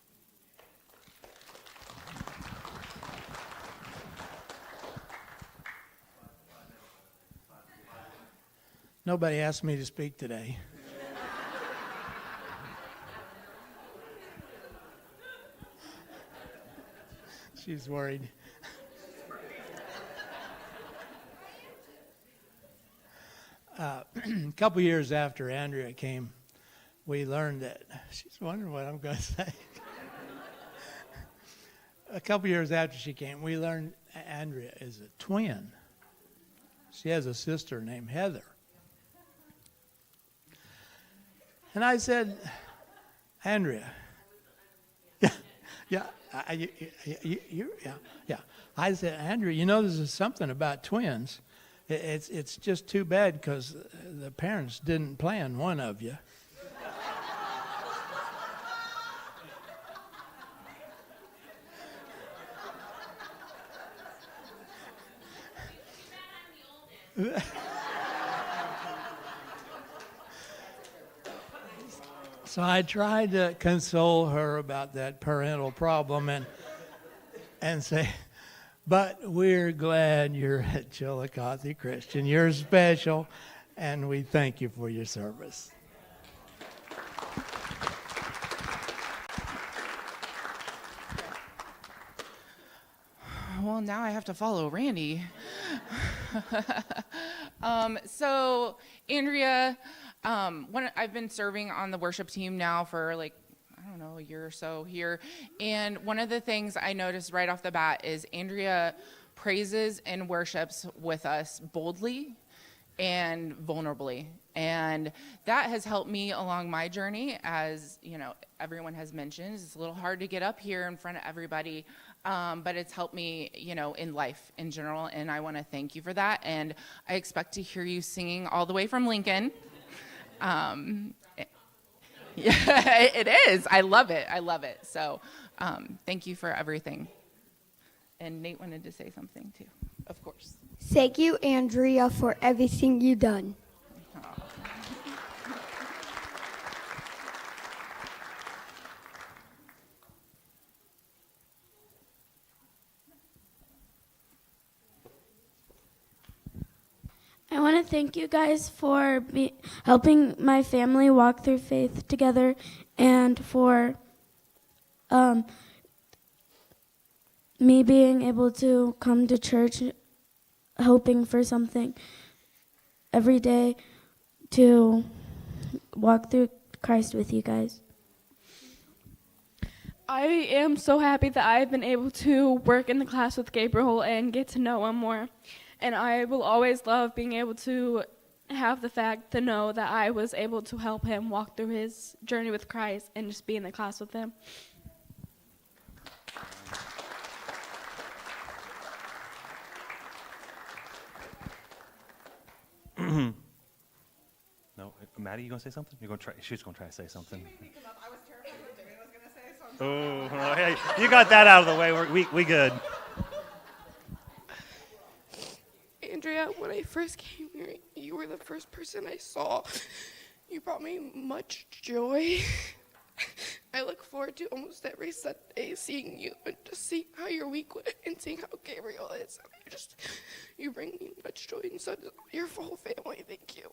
[SPEAKER 14] Nobody asked me to speak today. She's worried. A couple years after Andrea came, we learned that, she's wondering what I'm going to say. A couple years after she came, we learned Andrea is a twin. She has a sister named Heather. And I said, Andrea, Yeah, yeah. I said, Andrew, you know, there's something about twins. It's just too bad because the parents didn't plan one of you. So I tried to console her about that parental problem and say, but we're glad you're at Chillicothe Christian. You're special, and we thank you for your service.
[SPEAKER 15] Well, now I have to follow Randy. So, Andrea, I've been serving on the worship team now for a year or so here. And one of the things I noticed right off the bat is Andrea praises and worships with us boldly and vulnerably. And that has helped me along my journey. As everyone has mentioned, it's a little hard to get up here in front of everybody, but it's helped me, in life in general. And I want to thank you for that. And I expect to hear you singing all the way from Lincoln. Yeah, it is. I love it. So thank you for everything. And Nate wanted to say something too, of course.
[SPEAKER 16] Thank you, Andrea, for everything you've done.
[SPEAKER 6] I want to thank you guys for helping my family walk through faith together, and for me being able to come to church hoping for something every day to walk through Christ with you guys.
[SPEAKER 17] I am so happy that I've been able to work in the class with Gabriel and get to know him more. And I will always love being able to have the fact to know that I was able to help him walk through his journey with Christ and just be in the class with him.
[SPEAKER 1] No, Maddie, you gonna say something? You're gonna try. She's gonna try to say something.
[SPEAKER 18] I was terrified that Jimmy was gonna say something.
[SPEAKER 1] Oh, hey, you got that out of the way. We good.
[SPEAKER 19] Andrea, when I first came here, you were the first person I saw. You brought me much joy. I look forward to almost every Sunday seeing you and just seeing how your week went and seeing how Gabriel is. You bring me much joy, and so does your whole family. Thank you.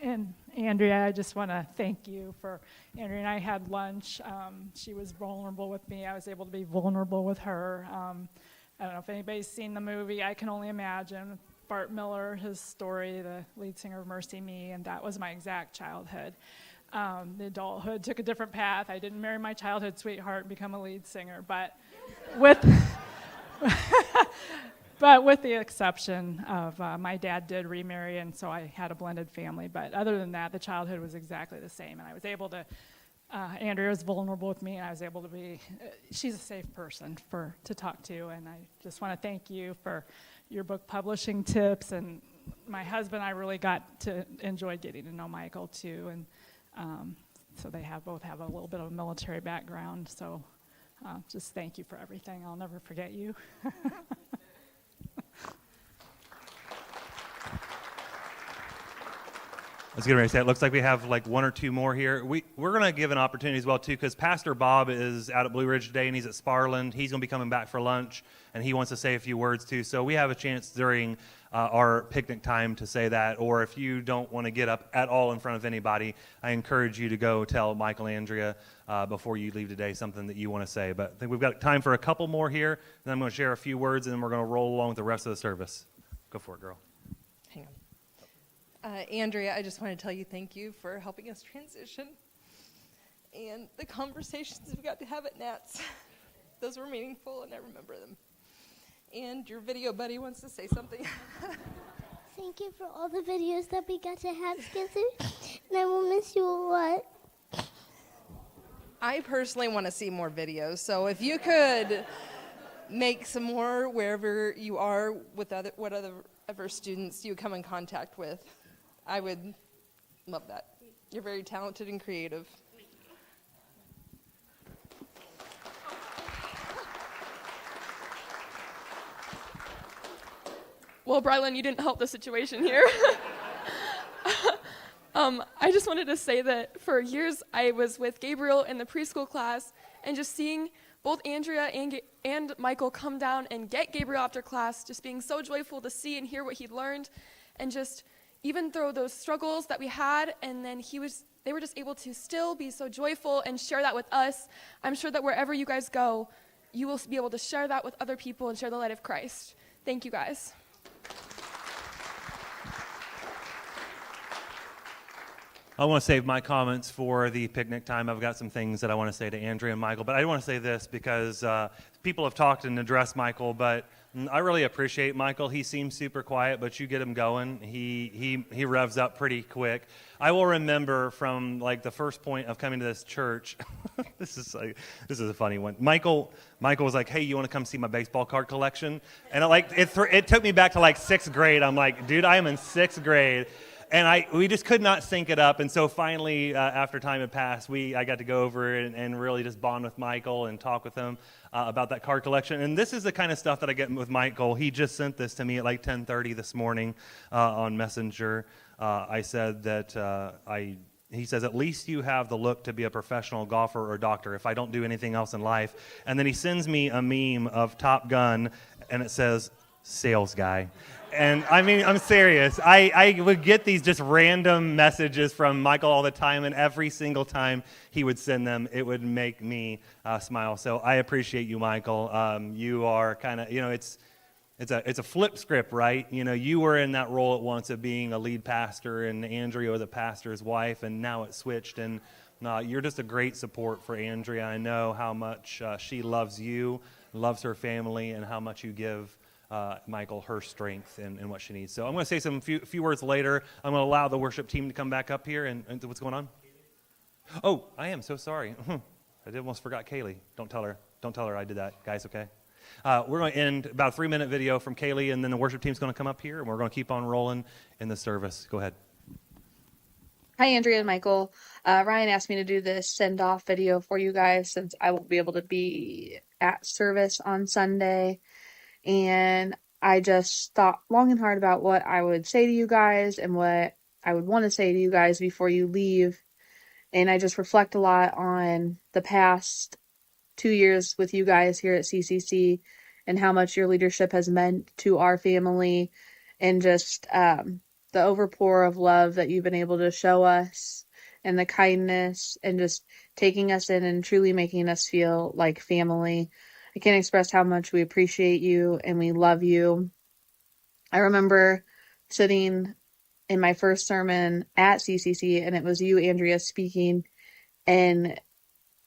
[SPEAKER 20] And Andrea, I just want to thank you for, Andrea and I had lunch. She was vulnerable with me. I was able to be vulnerable with her. I don't know if anybody's seen the movie, I Can Only Imagine. Bart Miller, his story, the lead singer of Mercy Me, and that was my exact childhood. The adulthood took a different path. I didn't marry my childhood sweetheart and become a lead singer, but with the exception of my dad did remarry, and so I had a blended family. But other than that, the childhood was exactly the same, and I was able to. Andrea was vulnerable with me, and I was able to be. She's a safe person to talk to, and I just want to thank you for your book publishing tips. And my husband and I really got to enjoy getting to know Michael too, and so they both have a little bit of a military background. So just thank you for everything. I'll never forget you.
[SPEAKER 1] I was getting ready to say, it looks like we have like one or two more here. We're going to give an opportunity as well, too, because Pastor Bob is out at Blue Ridge today, and he's at Sparland. He's going to be coming back for lunch, and he wants to say a few words, too. So we have a chance during our picnic time to say that, or if you don't want to get up at all in front of anybody, I encourage you to go tell Michael and Andrea before you leave today something that you want to say. But I think we've got time for a couple more here, and I'm going to share a few words, and then we're going to roll along with the rest of the service. Go for it, girl.
[SPEAKER 21] Hang on. Andrea, I just want to tell you thank you for helping us transition and the conversations we got to have at Nats. Those were meaningful, and I remember them. And your video buddy wants to say something.
[SPEAKER 9] Thank you for all the videos that we got to have together, and I will miss you a lot.
[SPEAKER 21] I personally want to see more videos, so if you could make some more wherever you are with whatever students you come in contact with, I would love that. You're very talented and creative.
[SPEAKER 17] Well, Brylan, you didn't help the situation here. I just wanted to say that for years I was with Gabriel in the preschool class, and just seeing both Andrea and Michael come down and get Gabriel after class, just being so joyful to see and hear what he'd learned, and just even through those struggles that we had, and then they were just able to still be so joyful and share that with us. I'm sure that wherever you guys go, you will be able to share that with other people and share the light of Christ. Thank you, guys.
[SPEAKER 1] I want to save my comments for the picnic time. I've got some things that I want to say to Andrea and Michael, but I want to say this because people have talked and addressed Michael, but I really appreciate Michael. He seems super quiet, but you get him going. He revs up pretty quick. I will remember from like the first point of coming to this church. This is a funny one. Michael was like, "Hey, you want to come see my baseball card collection?" And it took me back to like 6th grade. I'm like, "Dude, I am in 6th grade." And we just could not sync it up. And so finally, after time had passed, I got to go over and really just bond with Michael and talk with him about that card collection. And this is the kind of stuff that I get with Michael. He just sent this to me at like 10:30 this morning on Messenger. I said that he says, "At least you have the look to be a professional golfer or doctor if I don't do anything else in life." And then he sends me a meme of Top Gun, and it says, "Sales guy." And I mean, I'm serious. I would get these just random messages from Michael all the time, and every single time he would send them, it would make me smile. So I appreciate you, Michael. You are kind of, it's a flip script, right? You were in that role at once of being a lead pastor, and Andrea was a pastor's wife, and now it switched. And you're just a great support for Andrea. I know how much she loves you, loves her family, and how much you give Michael her strength and what she needs. So I'm going to say some few words later. I'm going to allow the worship team to come back up here. And what's going on? Oh, I am so sorry. I almost forgot Kaylee. Don't tell her I did that, guys. Okay. We're going to end about a 3-minute video from Kaylee, and then the worship team's going to come up here, and we're going to keep on rolling in the service. Go ahead.
[SPEAKER 2] Hi, Andrea and Michael. Ryan asked me to do this send-off video for you guys since I won't be able to be at service on Sunday. And I just thought long and hard about what I would say to you guys and what I would want to say to you guys before you leave. And I just reflect a lot on the past 2 years with you guys here at CCC and how much your leadership has meant to our family, and just the overpour of love that you've been able to show us, and the kindness, and just taking us in and truly making us feel like family. I can't express how much we appreciate you and we love you. I remember sitting in my first sermon at CCC, and it was you, Andrea, speaking, and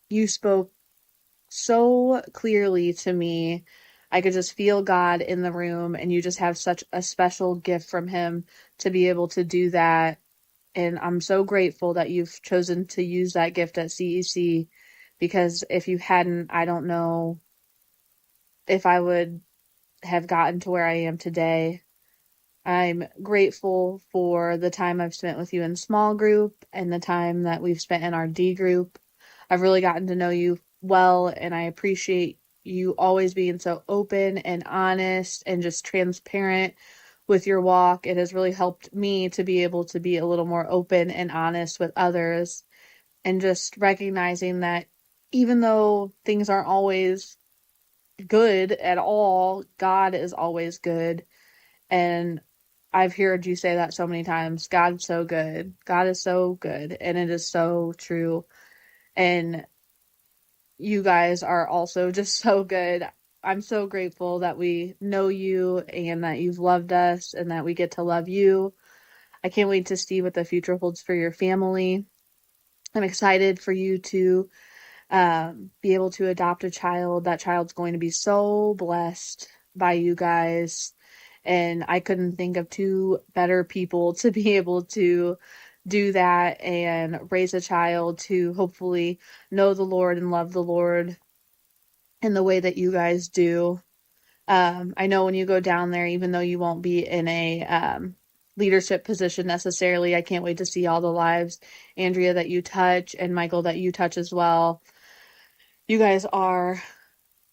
[SPEAKER 2] you spoke so clearly to me. I could just feel God in the room, and you just have such a special gift from him to be able to do that. And I'm so grateful that you've chosen to use that gift at CEC, because if you hadn't, I don't know if I would have gotten to where I am today. I'm grateful for the time I've spent with you in small group and the time that we've spent in our D group. I've really gotten to know you well, and I appreciate you always being so open and honest and just transparent with your walk. It has really helped me to be able to be a little more open and honest with others, and just recognizing that even though things aren't always good at all, God is always good. And I've heard you say that so many times. God's so good. God is so good. And it is so true. And you guys are also just so good. I'm so grateful that we know you and that you've loved us and that we get to love you. I can't wait to see what the future holds for your family. I'm excited for you to be able to adopt a child. That child's going to be so blessed by you guys. And I couldn't think of two better people to be able to do that and raise a child to hopefully know the Lord and love the Lord in the way that you guys do. I know when you go down there, even though you won't be in a leadership position necessarily, I can't wait to see all the lives, Andrea, that you touch, and Michael, that you touch as well. You guys are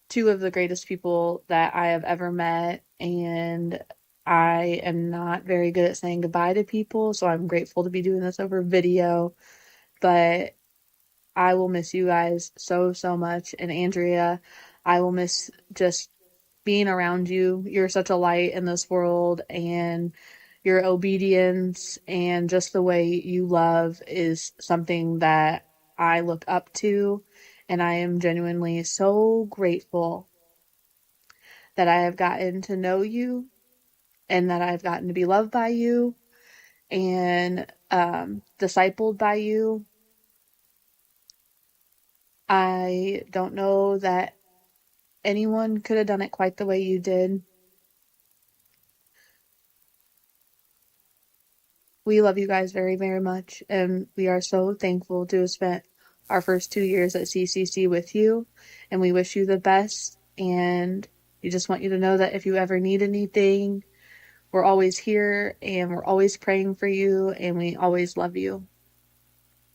[SPEAKER 2] two of the greatest people that I have ever met, and I am not very good at saying goodbye to people, so I'm grateful to be doing this over video. But I will miss you guys so, so much. And Andrea, I will miss just being around you. You're such a light in this world, and your obedience and just the way you love is something that I look up to. And I am genuinely so grateful that I have gotten to know you and that I've gotten to be loved by you and discipled by you. I don't know that anyone could have done it quite the way you did. We love you guys very, very much, and we are so thankful to have spent our first 2 years at CCC with you, and we wish you the best, and we just want you to know that if you ever need anything, we're always here, and we're always praying for you, and we always love you.